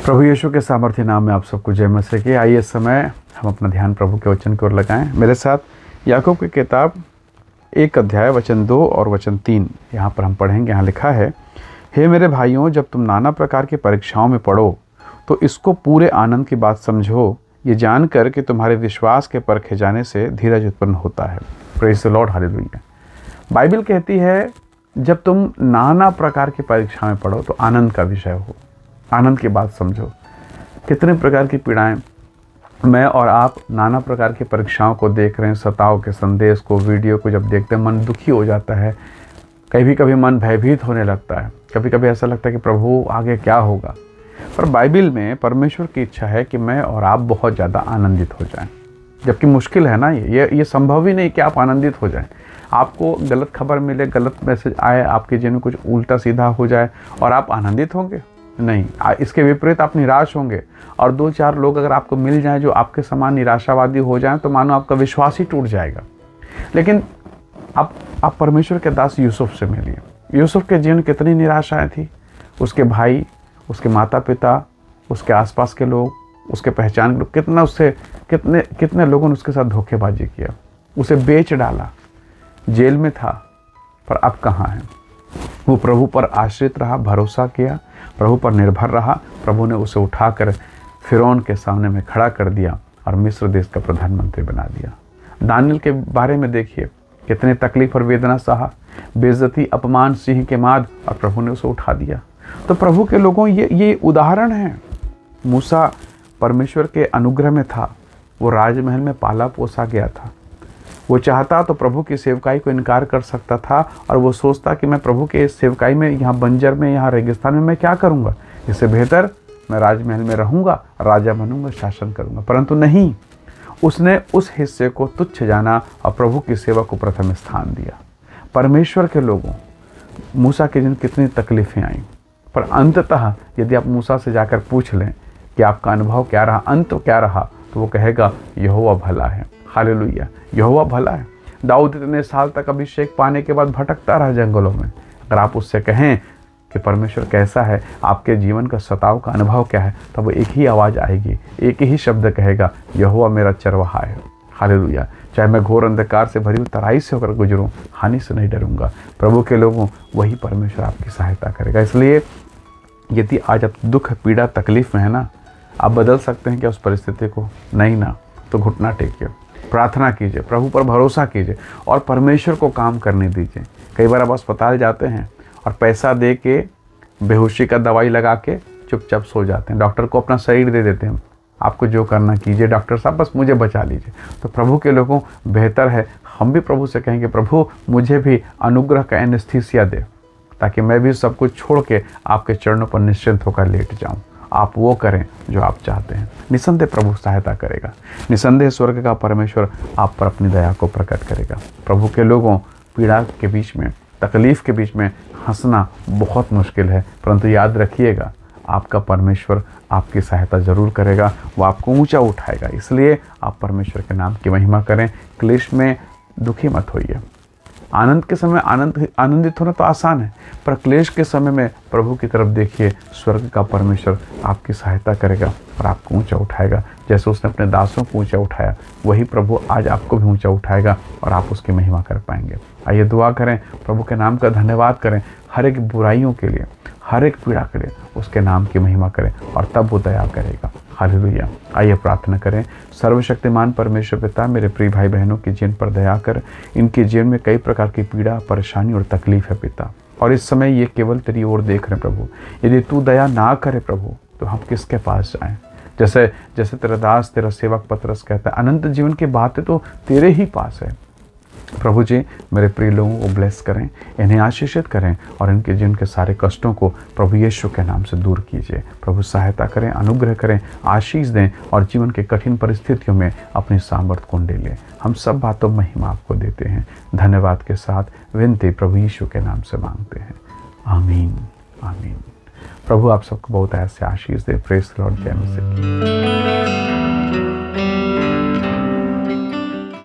प्रभु यीशु के सामर्थ्य नाम में आप सबको जय मसीह की। आइए इस समय हम अपना ध्यान प्रभु के वचन की ओर लगाएं। मेरे साथ याकूब की किताब 1 अध्याय वचन 2 और वचन 3 यहाँ पर हम पढ़ेंगे। यहाँ लिखा है, हे मेरे भाइयों, जब तुम नाना प्रकार की परीक्षाओं में पढ़ो तो इसको पूरे आनंद की बात समझो, ये जानकर कि तुम्हारे विश्वास के परखे जाने से धीरज उत्पन्न होता है। Praise the Lord, hallelujah. Bible कहती है जब तुम नाना प्रकार की परीक्षा में पढ़ो तो आनंद का विषय हो, आनंद की बात समझो। कितने प्रकार की पीड़ाएं मैं और आप नाना प्रकार की परीक्षाओं को देख रहे हैं, सताव के संदेश को, वीडियो को जब देखते हैं मन दुखी हो जाता है। कभी कभी मन भयभीत होने लगता है, कभी कभी ऐसा लगता है कि प्रभु आगे क्या होगा। पर बाइबल में परमेश्वर की इच्छा है कि मैं और आप बहुत ज़्यादा आनंदित हो जाएं। जबकि मुश्किल है ना, ये संभव ही नहीं कि आप आनंदित हो जाएं। आपको गलत खबर मिले, गलत मैसेज आए, आपके जीवन में कुछ उल्टा सीधा हो जाए और आप आनंदित होंगे? नहीं, इसके विपरीत आप निराश होंगे। और 2-4 लोग अगर आपको मिल जाएं जो आपके समान निराशावादी हो जाएं तो मानो आपका विश्वास ही टूट जाएगा। लेकिन आप परमेश्वर के दास यूसुफ से मिलिए। यूसुफ के जीवन कितनी निराशाएं थी। उसके भाई, उसके माता पिता, उसके आसपास के लोग, उसके पहचान के लोग, कितने लोगों ने उसके साथ धोखेबाजी किया, उसे बेच डाला, जेल में था। पर अब कहाँ है? वो प्रभु पर आश्रित रहा, भरोसा किया, प्रभु पर निर्भर रहा। प्रभु ने उसे उठाकर फिरौन के सामने में खड़ा कर दिया और मिस्र देश का प्रधानमंत्री बना दिया। दानियल के बारे में देखिए, कितने तकलीफ और वेदना सहा, बेइज्जती, अपमान, सिंह के माद, और प्रभु ने उसे उठा दिया। तो प्रभु के लोगों, ये उदाहरण है। मूसा परमेश्वर के अनुग्रह में था, वो राजमहल में पाला पोसा गया था। वो चाहता तो प्रभु की सेवकाई को इनकार कर सकता था और वो सोचता कि मैं प्रभु के सेवकाई में, यहाँ बंजर में, यहाँ रेगिस्तान में मैं क्या करूँगा, इससे बेहतर मैं राजमहल में रहूँगा, राजा बनूँगा, शासन करूँगा। परंतु नहीं, उसने उस हिस्से को तुच्छ जाना और प्रभु की सेवा को प्रथम स्थान दिया। परमेश्वर के लोगों, मूसा के दिन कितनी तकलीफ़ें आईं, पर अंततः यदि आप मूसा से जाकर पूछ लें कि आपका अनुभव क्या रहा, अंत क्या रहा, तो वो कहेगा यहोवा भला है। हालेलुया, यहोवा भला है। दाऊद इतने साल तक अभिषेक पाने के बाद भटकता रहा जंगलों में। अगर आप उससे कहें कि परमेश्वर कैसा है, आपके जीवन का सताव का अनुभव क्या है, तब वो एक ही आवाज़ आएगी, एक ही शब्द कहेगा, यहोवा मेरा चरवाहा है। हालेलुया। चाहे मैं घोर अंधकार से भरी हुई तराई से होकर गुजरूं, हानि से नहीं डरूंगा। प्रभु के लोगों, वही परमेश्वर आपकी सहायता करेगा। इसलिए यदि आज आप दुख, पीड़ा, तकलीफ में है ना, आप बदल सकते हैं क्या उस परिस्थिति को? नहीं ना, तो घुटना टेकिए, प्रार्थना कीजिए, प्रभु पर भरोसा कीजिए और परमेश्वर को काम करने दीजिए। कई बार आप अस्पताल जाते हैं और पैसा दे के बेहोशी का दवाई लगा के चुपचाप सो जाते हैं। डॉक्टर को अपना शरीर दे देते हैं, आपको जो करना कीजिए डॉक्टर साहब, बस मुझे बचा लीजिए। तो प्रभु के लोगों, बेहतर है हम भी प्रभु से कहेंगे, प्रभु मुझे भी अनुग्रह का एनेस्थीसिया दे, ताकि मैं भी सब कुछ छोड़ के आपके चरणों पर निश्चिंत होकर लेट जाऊँ। आप वो करें जो आप चाहते हैं। निसंदेह प्रभु सहायता करेगा। निसंदेह स्वर्ग का परमेश्वर आप पर अपनी दया को प्रकट करेगा। प्रभु के लोगों, पीड़ा के बीच में, तकलीफ के बीच में हंसना बहुत मुश्किल है, परंतु याद रखिएगा, आपका परमेश्वर आपकी सहायता जरूर करेगा, वो आपको ऊंचा उठाएगा। इसलिए आप परमेश्वर के नाम की महिमा करें। क्लेश में दुखी मत होइए। आनंद के समय आनंदित होना तो आसान है, पर क्लेश के समय में प्रभु की तरफ देखिए। स्वर्ग का परमेश्वर आपकी सहायता करेगा और आपको ऊंचा उठाएगा। जैसे उसने अपने दासों को ऊंचा उठाया, वही प्रभु आज आपको भी ऊंचा उठाएगा और आप उसकी महिमा कर पाएंगे। आइए दुआ करें, प्रभु के नाम का धन्यवाद करें, हर एक बुराइयों के लिए, हर एक पीड़ा के लिए उसके नाम की महिमा करें और तब वो दया करेगा। हालेलुया। आइए प्रार्थना करें। सर्वशक्तिमान परमेश्वर पिता, मेरे प्रिय भाई बहनों के जीवन पर दया कर। इनके जीवन में कई प्रकार की पीड़ा, परेशानी और तकलीफ है पिता, और इस समय ये केवल तेरी ओर देख रहे हैं प्रभु। यदि तू दया ना करे प्रभु, तो हम किसके पास जाएं? जैसे तेरा दास, तेरा सेवक पतरस कहता है, अनंत जीवन की बातें तो तेरे ही पास है। प्रभु जी, मेरे प्रिय लोगों को ब्लेस करें, इन्हें आशीषित करें और इनके जीवन के सारे कष्टों को प्रभु यीशु के नाम से दूर कीजिए। प्रभु सहायता करें, अनुग्रह करें, आशीष दें और जीवन के कठिन परिस्थितियों में अपनी सामर्थ्य कुंडे लें। हम सब बातों में महिमा आपको देते हैं। धन्यवाद के साथ विनती प्रभु यीशु के नाम से मांगते हैं। आमीन, आमीन। प्रभु आप सबको बहुत ऐसे आशीष दे। Praise the Lord. जय मसीह।